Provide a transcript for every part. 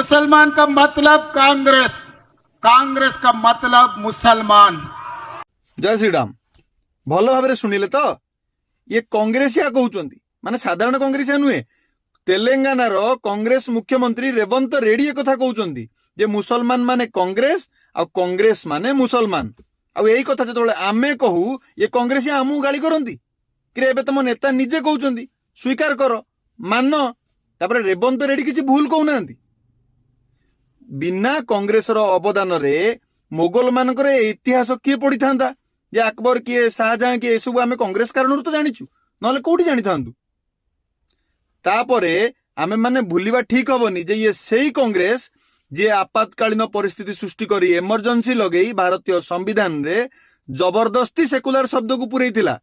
मुसलमान का मतलब कांग्रेस, कांग्रेस का मतलब मुसलमान। जय श्रीराम। भल भाव शुणिले तो ये कांग्रेसिया कहते माने साधारण कांग्रेसिया नुहे। तेलंगानार कांग्रेस मुख्यमंत्री रेवंत रेड्डी एक कथा कहते जे मुसलमान माने कांग्रेस आ कांग्रेस माने मुसलमान। आ यही कथा जो आमे कहू ये कांग्रेसिया आमू गाली करती कि एबे तुम नेता निजे कहते स्वीकार कर मान। तापर रेवंत रेड्डी किसी भूल कहना बिना कांग्रेस अवदान रे मोगल मानकर इतिहास किए पढ़ी था जे अकबर किए शाहजहां किए सब आम कांग्रेस कारण तो जाचु ना कौटी जानी था। तापरे आमे माने भूलिबा ठीक हबनी जे ये सही कांग्रेस जे आपातकालीन परिस्थिति सृष्टि करी एमरजेंसी लगेई भारतीय संविधान रे जबरदस्ती सेकुलर शब्द को पुरई थिला।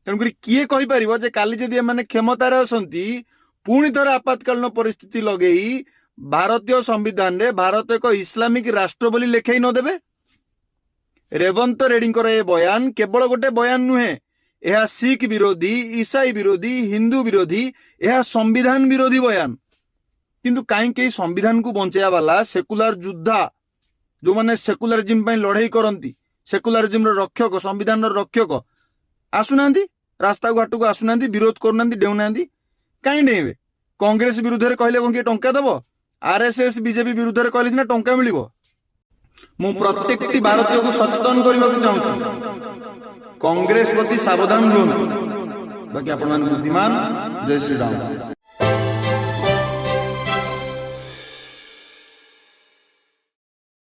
तेणुक किए कहि परिबो जे काली जदि माने क्षमतार असंती पुणी थर आपातकालीन परिस्थिति लगेई भारतीय संविधान रे भारत एक इस्लामिक राष्ट्र बोली लेखाई न देबे। रेवंत रेड्डींकर ए बयान केवल गोटे बयान नुहे, यह सिख विरोधी, ईसाई विरोधी, हिंदू विरोधी, यह संविधान विरोधी बयान। किंतु कहीं संविधान को बचाया वाला सेकुलर योद्धा जो माने सेकुलरिज्म पे लड़ाई करती, सेकुलरिज्म रक्षक, संविधान रक्षक आसुना रास्ता घाट को आसुना, विरोध करना, डेउना कहीं डेबे। कांग्रेस विरुद्ध में कहले कौन किए टंका दब, आरएसएस बीजेपी विरुद्ध में कहले सीना टंका मिल। मु प्रत्येक भारतीय को सचेतन करने को चाहूँ कांग्रेस प्रति सावधान रुहतु। बाकी आपण बुद्धिमान। जय श्री राम।